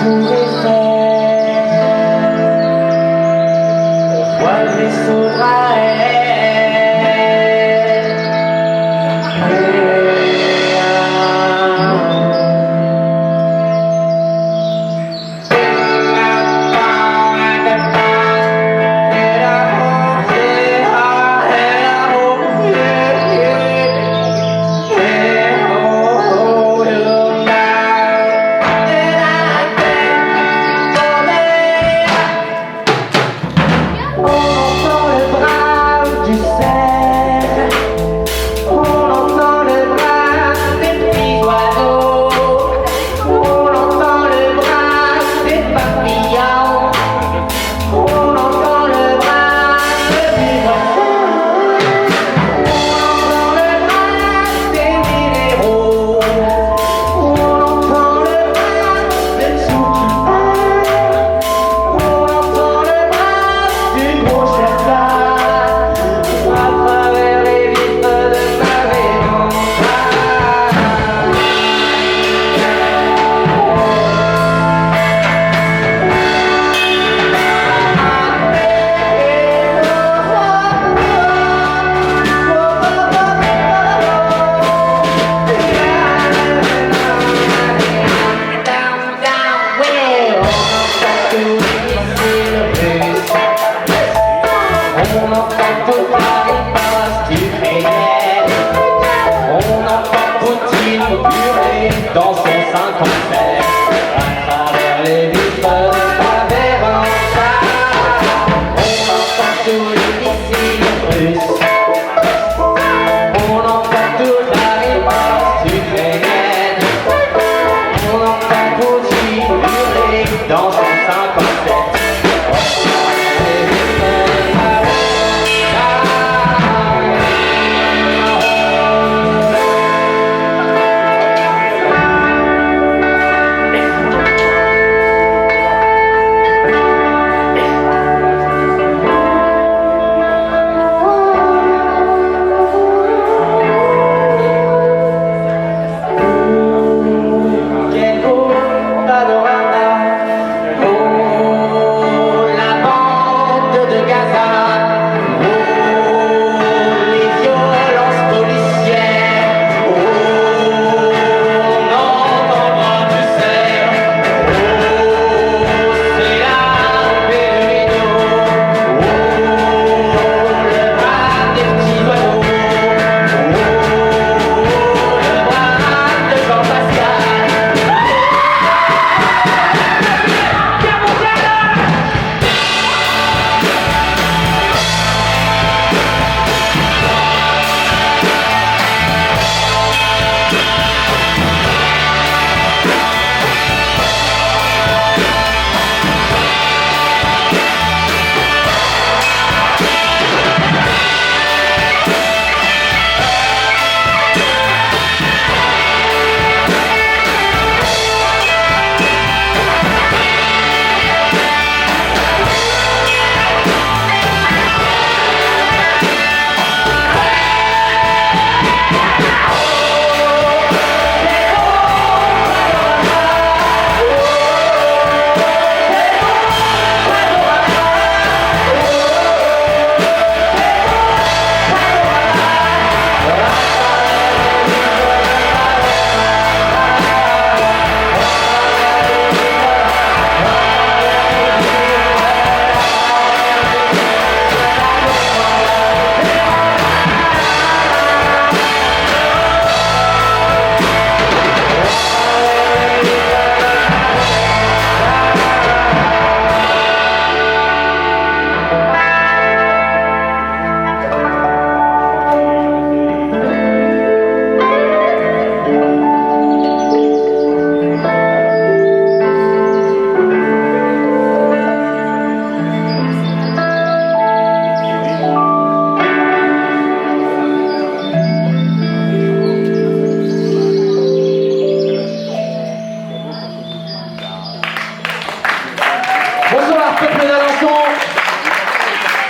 pouvait faire. On voit le vaisseau de Raël. On entend tout Paris parce qu'il fait. On entend Poutine hurler dans son 57 à travers les vitres de Paris en chat. On entend tous les missiles russes. On entend tout Paris parce qu'il fait. On entend Poutine hurler dans son 57.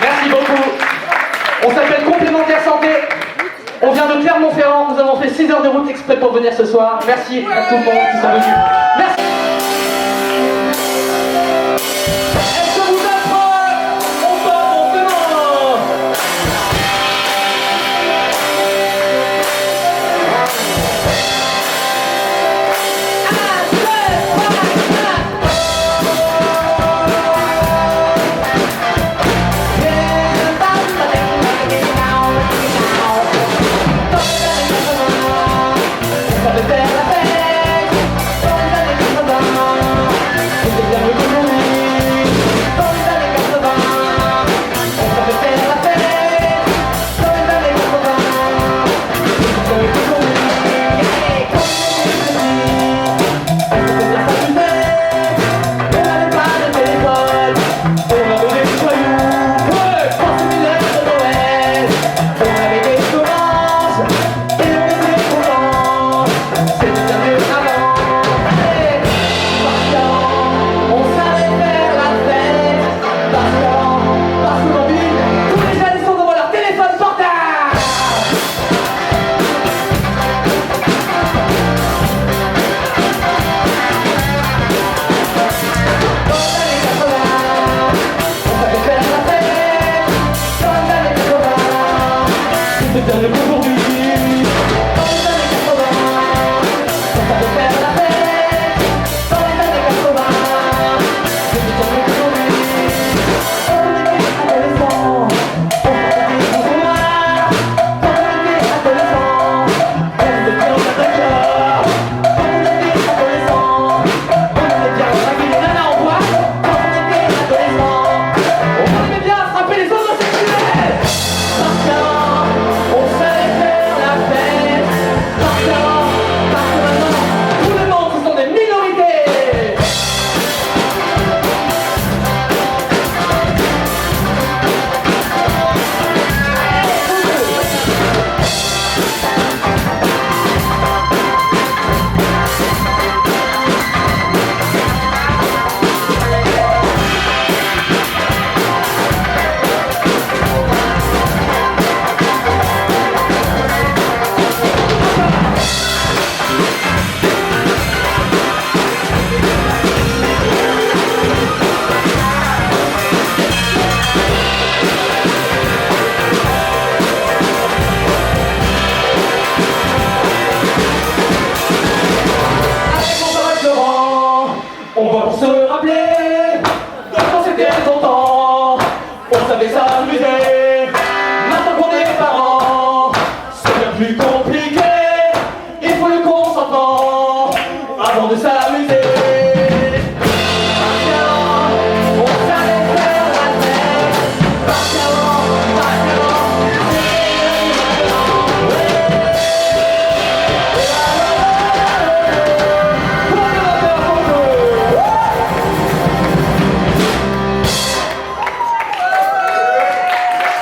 Merci beaucoup. On s'appelle Complémentaire Santé. On vient de Clermont-Ferrand. Nous avons fait 6 heures de route exprès pour venir ce soir. Merci à tout le monde qui sont venus. Merci. pour se rappeler de quand c'était content, on savait s'amuser. Maintenant qu'on est parents, c'est bien plus compliqué. Il faut le consentement avant de s'amuser.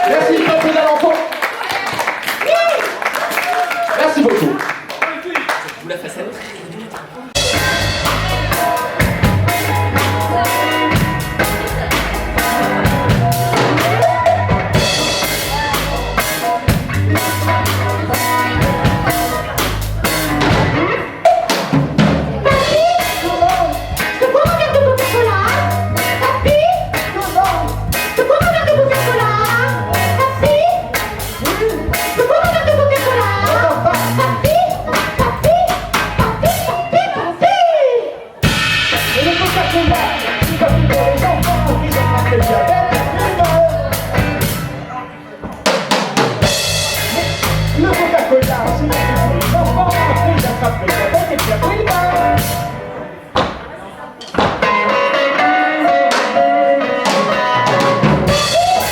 Merci, peuple d'Alençon. Merci beaucoup. Vous la facette. Le Coca-Cola, c'est pour les enfants, après ils attrapent le diabète et puis après ils meurent.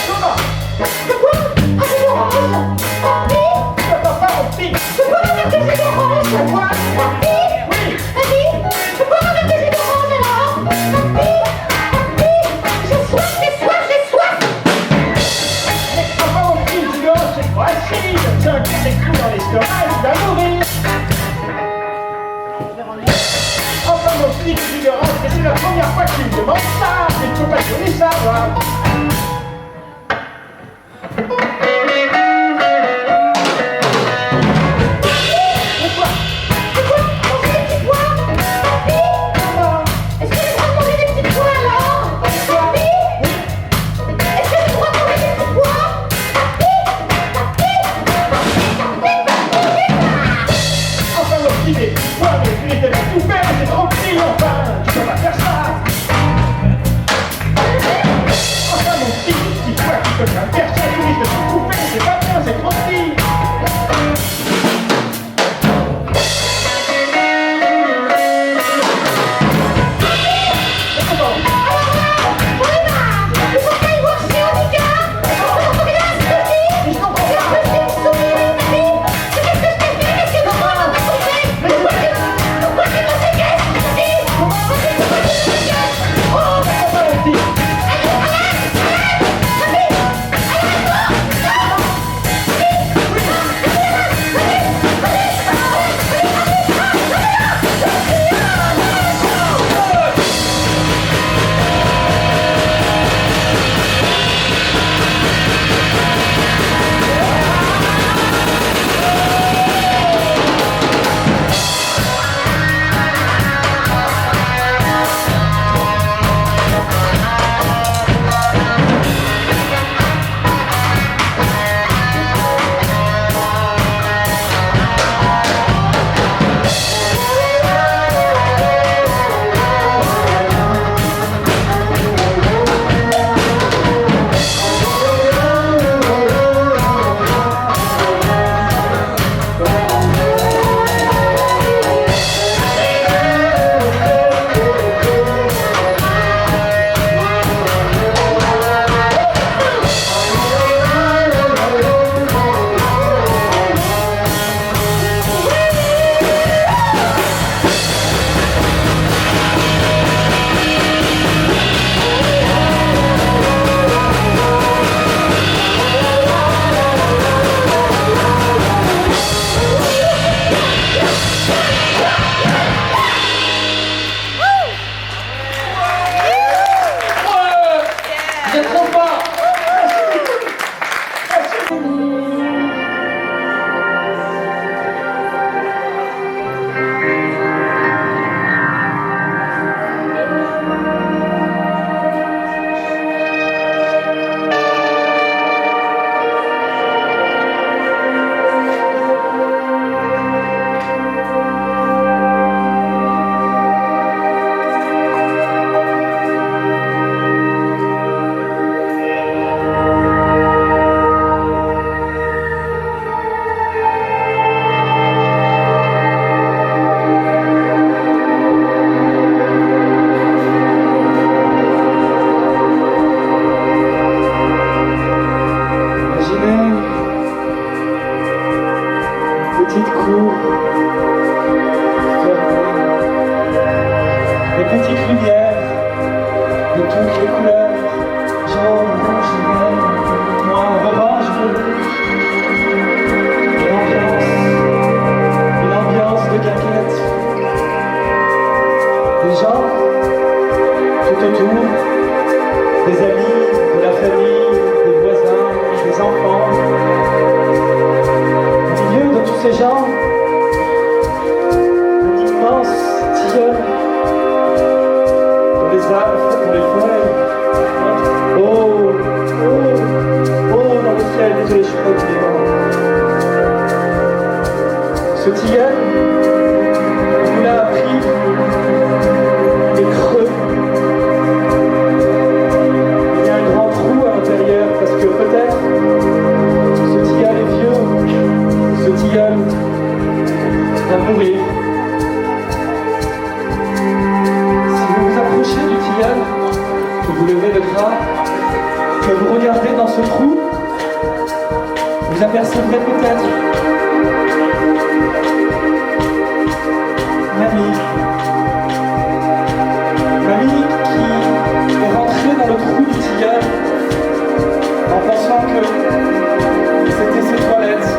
Comment? C'est quoi? Ah, c'est l'orange! Papi? Papa, on pique! C'est quoi la carte c'est l'orange? C'est quoi? Papi? Oui! Papi? C'est quoi la carte c'est l'orange alors? Papi? Papi? J'ai soif, j'ai soif, j'ai soif! Mais papa, on pique du gars, c'est facile! Tiens, qui s'écroule dans l'estomac, il va mourir! Enfin, mon flic du garage, mais c'est la première fois qu'il me demande ça! Il ne faut pas donner ça, moi! Mon des gens tout autour, des amis, de la famille, des voisins, des enfants. Au milieu de tous ces gens, un immense tilleul dans les arbres, dans les forêts. Oh, oh, oh, dans le ciel, désolé, je suis pas obligé. Ce tilleul, on nous l'a appris, est creux. Il y a un grand trou à l'intérieur parce que peut-être ce tilleul est vieux, ce tilleul va mourir. Si vous vous approchez du tilleul, que vous levez le bras, que vous regardez dans ce trou, vous apercevrez peut-être Mamie qui est rentrée dans le trou du tilleul en pensant que c'était ses toilettes.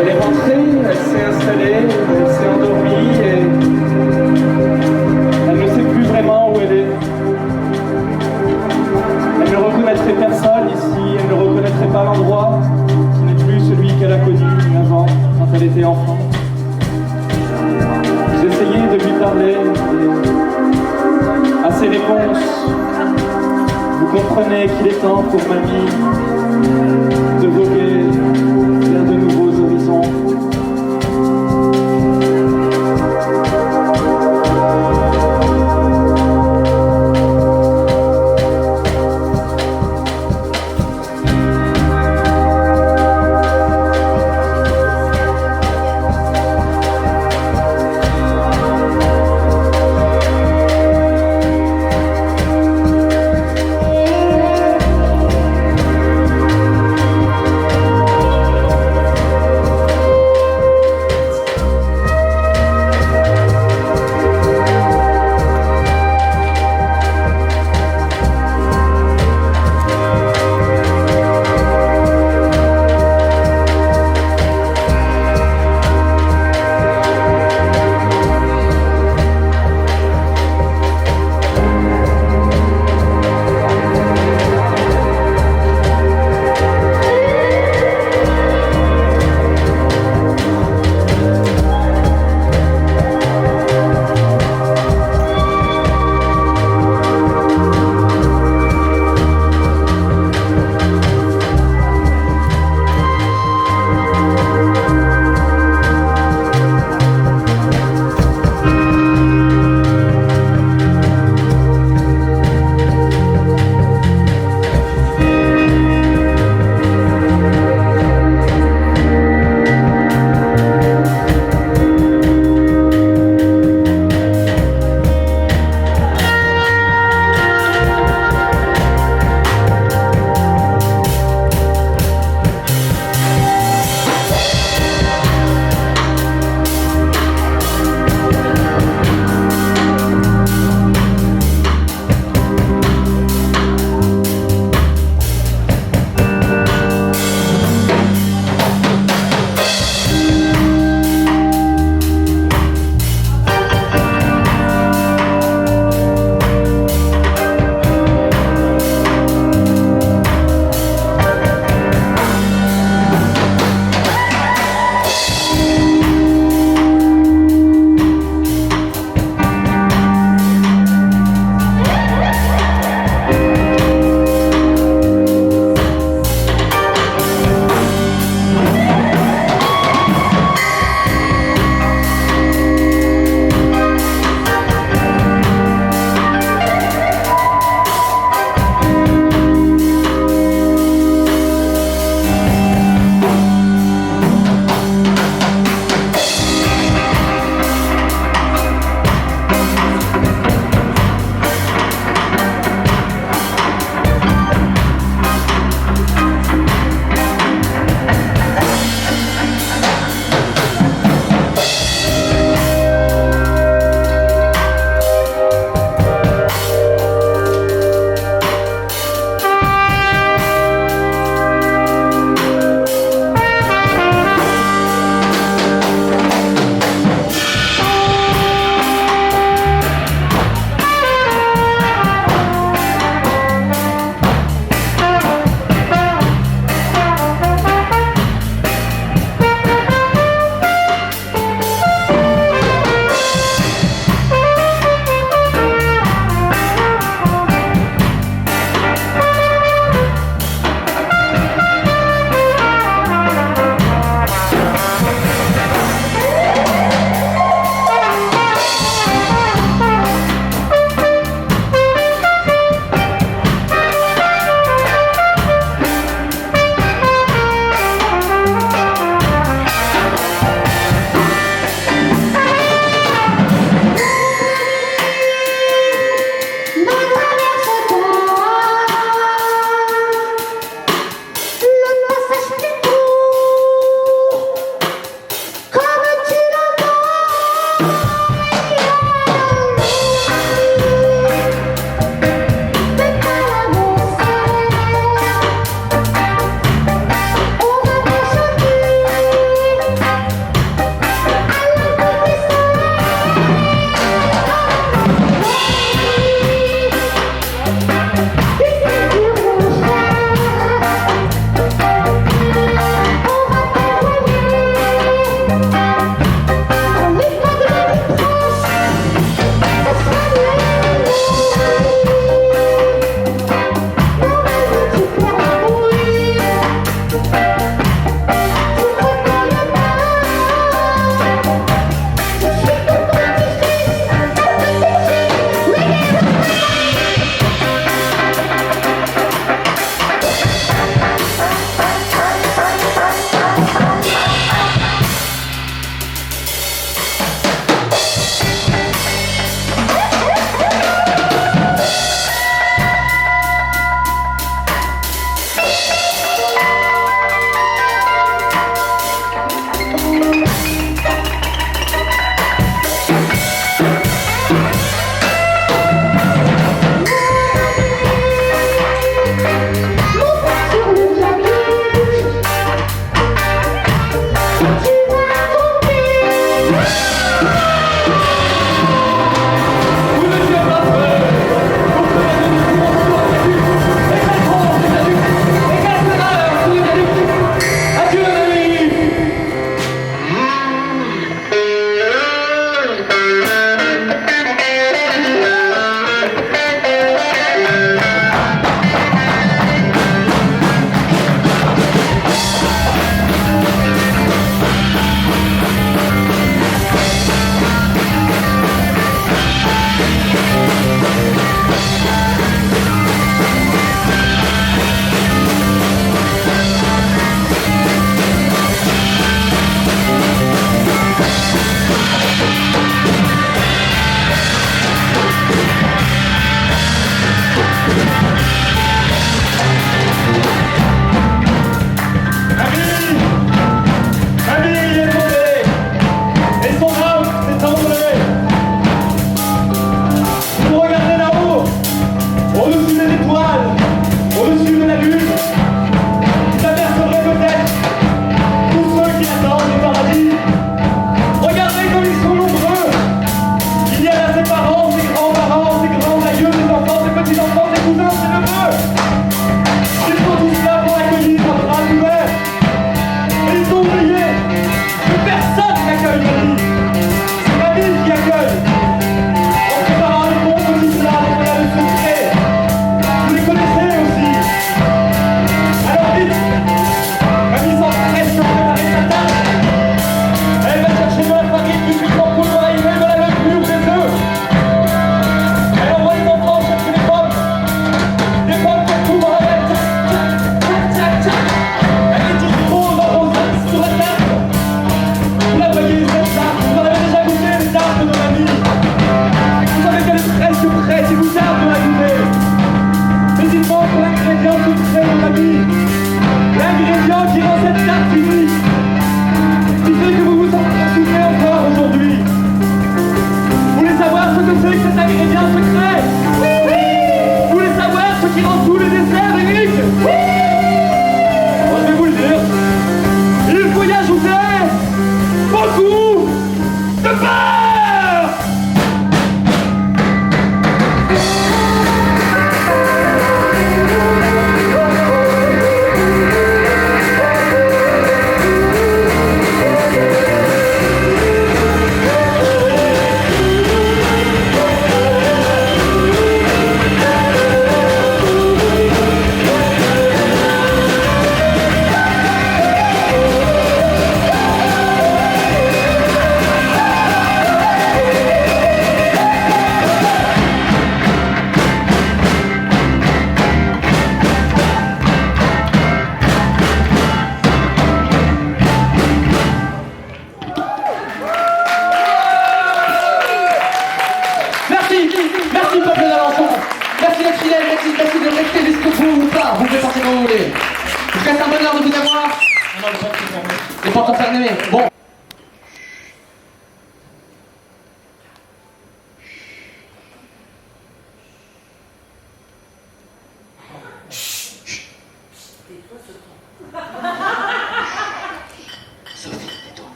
Elle est rentrée, elle s'est installée, elle s'est endormie et elle ne sait plus vraiment où elle est. Elle ne reconnaîtrait personne ici, elle ne reconnaîtrait pas l'endroit qui n'est plus celui qu'elle a connu avant quand elle était enfant. Vous essayez de lui parler à ses réponses. Vous comprenez qu'il est temps pour mamie de voguer vers de nouveaux horizons. Merci peuple d'Alençon. Merci d'être fidèle, merci de rester jusqu'au bout ou pas. Vous pouvez partir quand vous voulez. En tout cas, c'est un bonheur de vous avoir. Les portes sont fermées. Bon.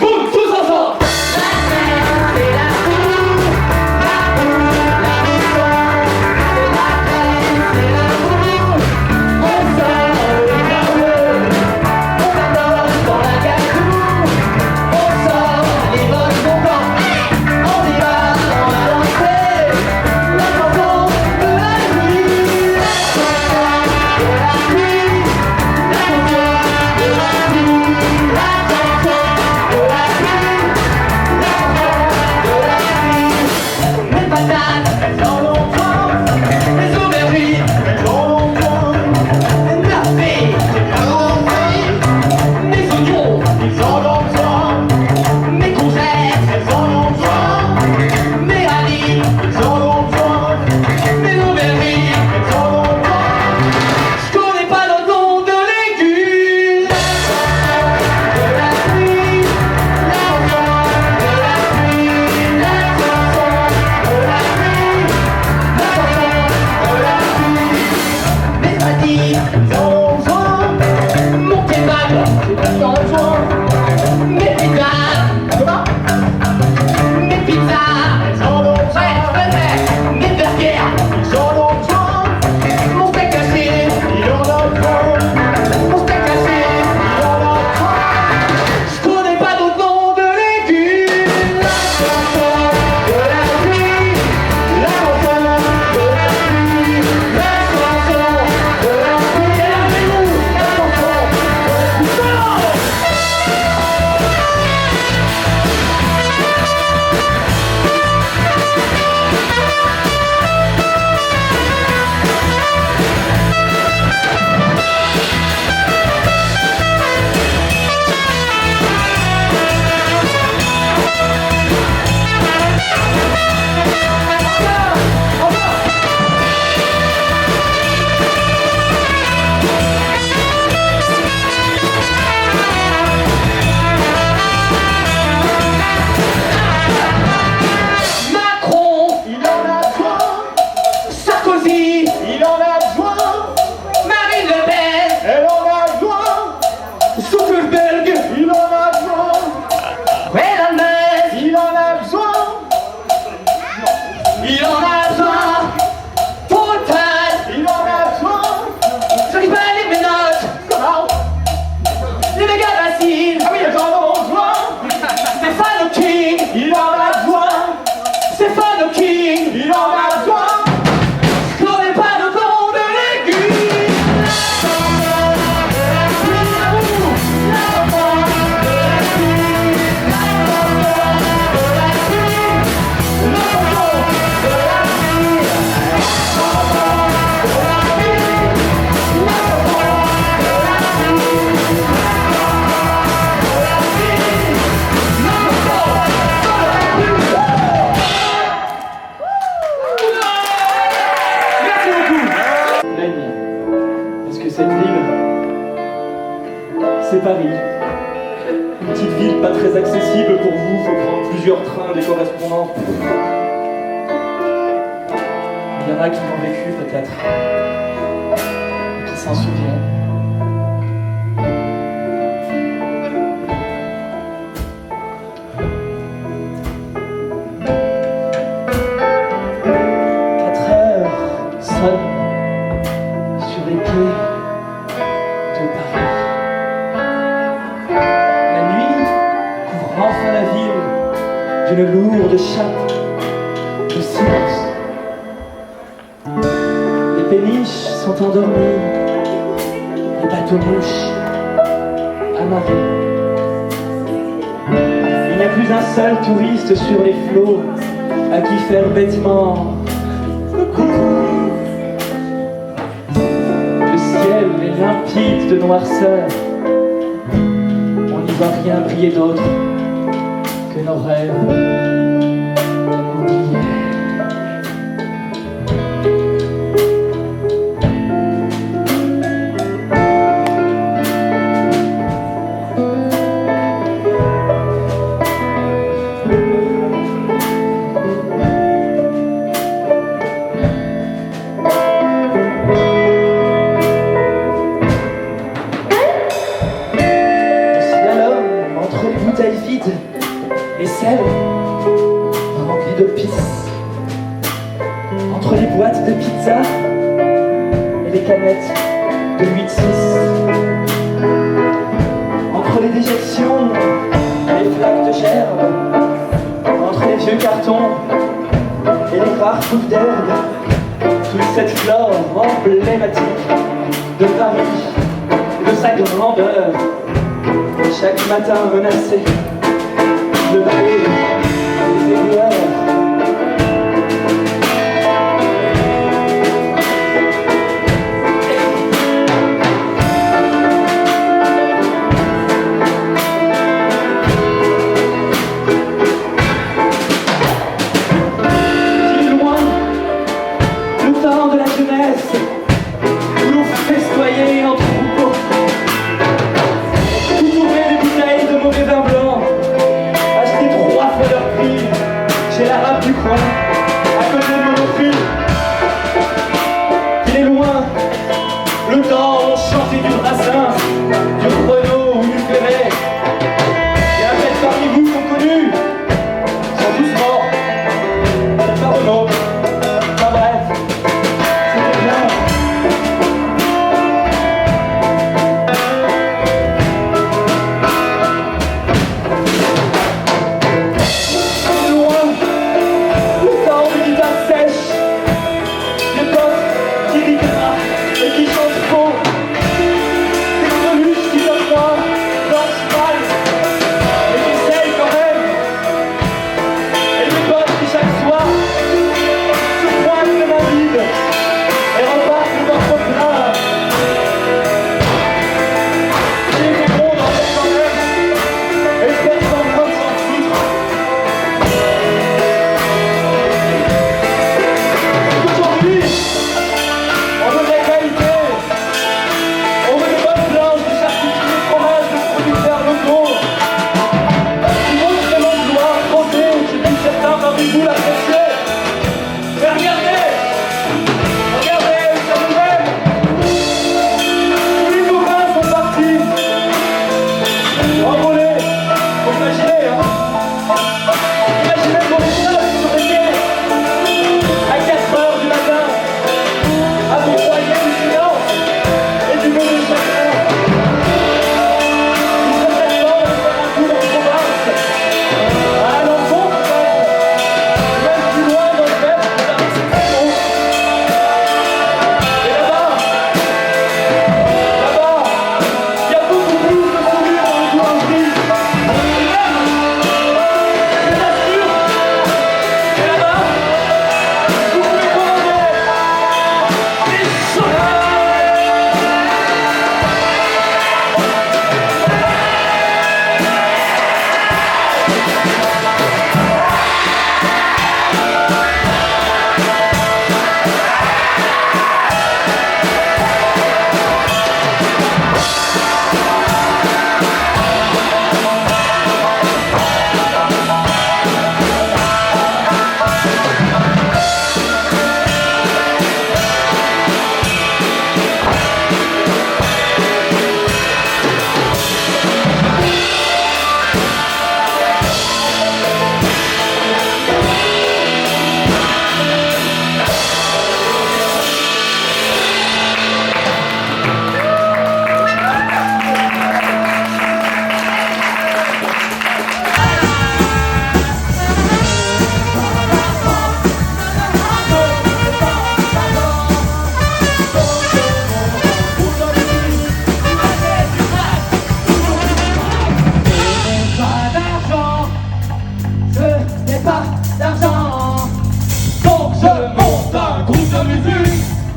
Boum, tous ensemble. c'est Paris. Une petite ville pas très accessible pour vous, faut prendre plusieurs trains des correspondants. Il y en a qui l'ont vécu peut-être, qui s'en souviennent. Sur les quais de Paris. La nuit couvre enfin la ville d'une lourde chape de silence. Les péniches sont endormies, les bateaux-mouches amarrés. Il n'y a plus un seul touriste sur les flots à qui faire bêtement coucou. Le limpide de noirceur. On n'y voit rien briller d'autre que nos rêves oubliés. Et celles remplies de pisse, entre les boîtes de pizza et les canettes de 8-6, entre les déjections et les flaques de gerbe, entre les vieux cartons et les rares bouffes d'herbe, toute cette flore emblématique de Paris et de sa grandeur, chaque matin menacée de brûler les éboueurs. Si loin, le temps de la jeunesse, où l'on festoyait en troupeau, où tournaient des bouteilles de mauvais vin blanc, chez l'arabe du coin, à côté de Monoprix. Il est loin, le temps où on chantait du Brassens, du Renaud ou du Ferret. Il y a peut-être parmi vous qui ont connu, sont tous morts, peut-être pas Renaud, enfin bref, c'était bien.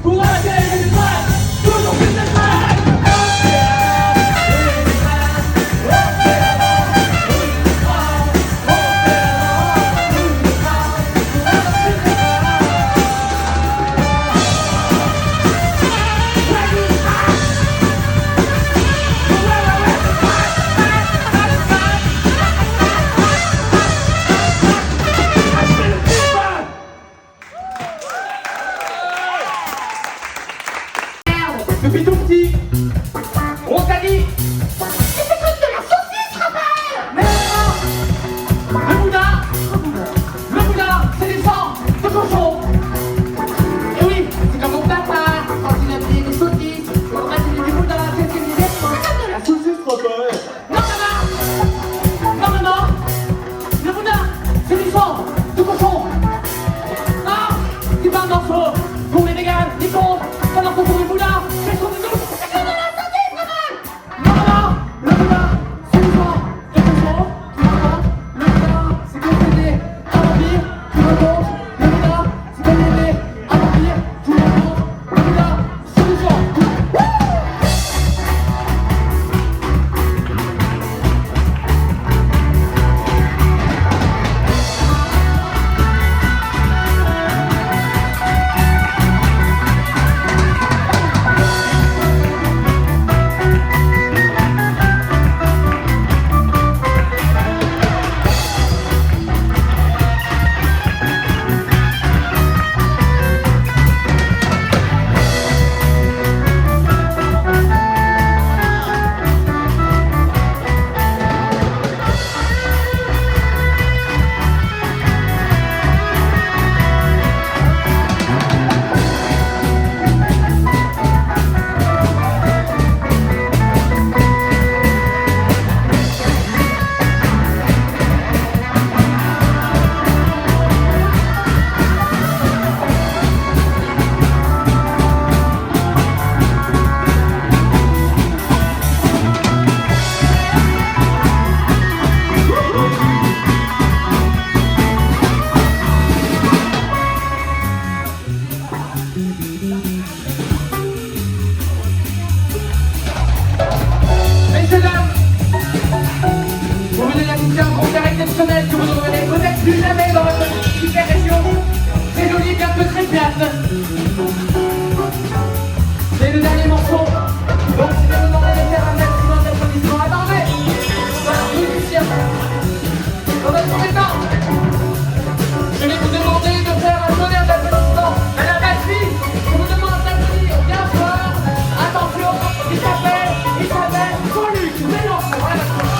Pour arrêter les blagues, toujours plus de blagues. Depuis tout petit, on t'a dit. C'est comme de la saucisse, Raphaël. Mais non, le Bouddha, c'est du sang de cochon. Et oui, c'est comme mon papa, quand il a pris des saucisses, on a dit du Bouddha, c'est ce qu'il disait. C'est comme de la Saucisse, Raphaël. Non, maman, le Bouddha, c'est du sang de cochon. Non, c'est pas un morceau pour les véganes, les cons, c'est un morceau pour les Bouddhas, c'est trop de douce. C'est comme de la saucisse, Raphaël. Non, le Bouddha, c'est du sang de cochon. Tu racontes, le Bouddha, c'est comme aider un vampire. Tu racontes, le Bouddha, c'est comme aider un vampire. Tu racontes, le Bouddha, c'est du sang. Messieurs, dames, vous venez d'assister à un concert exceptionnel que vous ne reverrez peut-être plus jamais dans votre super région. Très joli, bien que très plate. C'est le dernier morceau. Donc, je vais vous demander de faire un maximum d'applaudissements. Attendez, voilà, musicien. Dans un premier temps, je vais vous demander de faire un tonnerre d'applaudissements à la batterie. Je vous demande d'applaudir bien fort. Attention, il s'appelle Jean-Luc Mélenchon. À la batterie.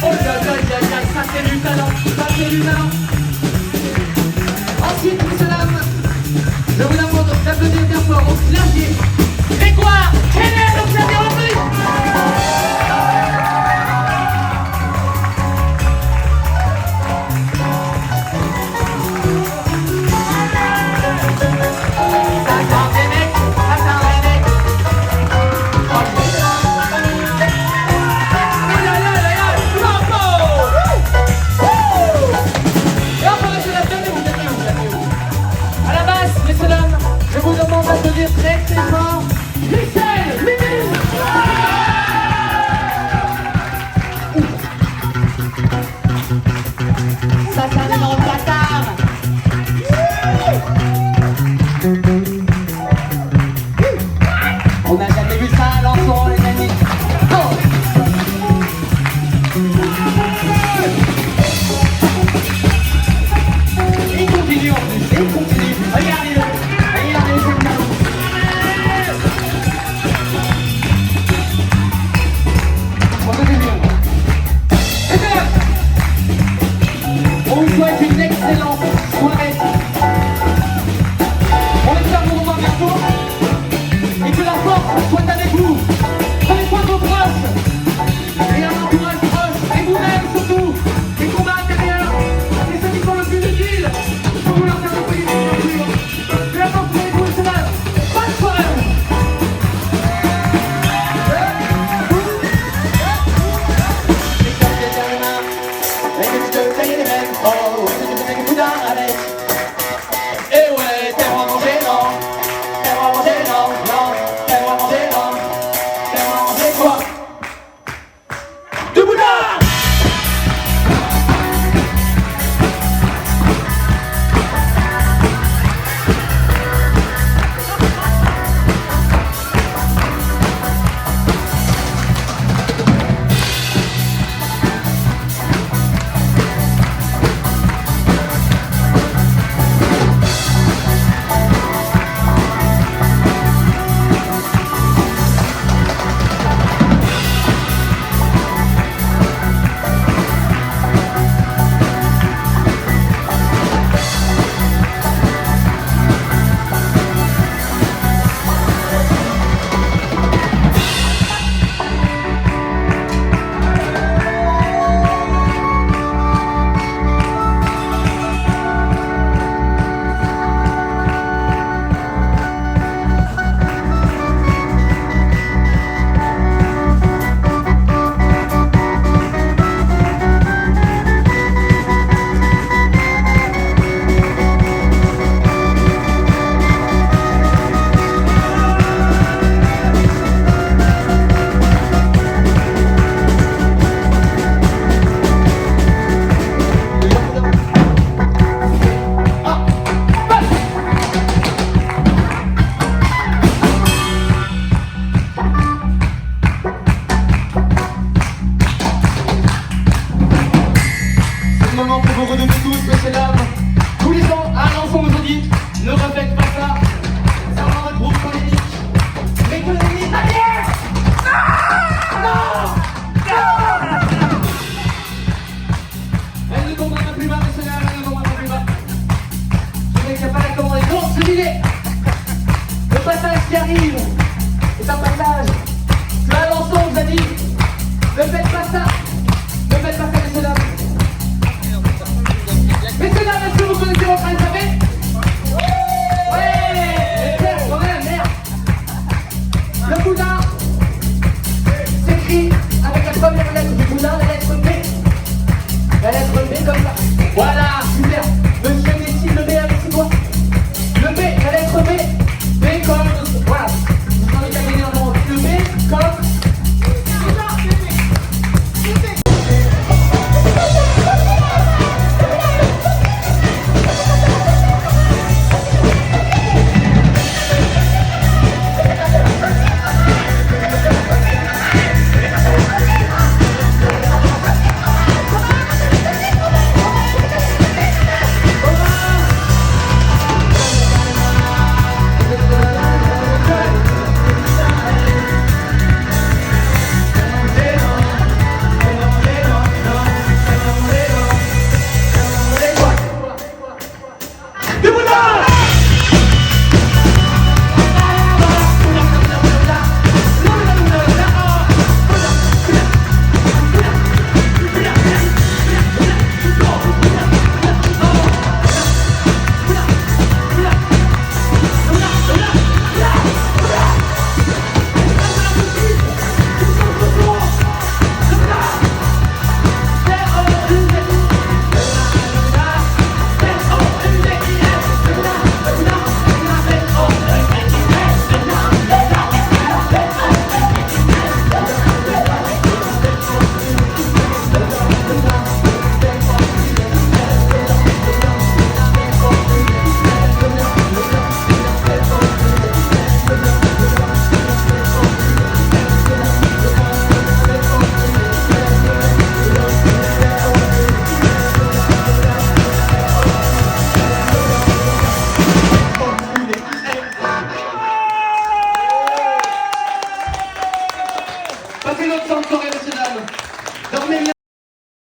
Oh là là là là, ça c'est du talent, ça c'est du talent. Ensuite, messieurs, dames, je vous demande d'applaudir bien fort au clavier. Grégoire, Kenneth, au clavier, on applaudit. Ça c'est un vrai mec, ça c'est un vrai mec. Oh là là là là, bravo. Et enfin, messieurs, dames, tenez-vous. À la basse, messieurs, dames, je vous demande d'applaudir très très fort Voilà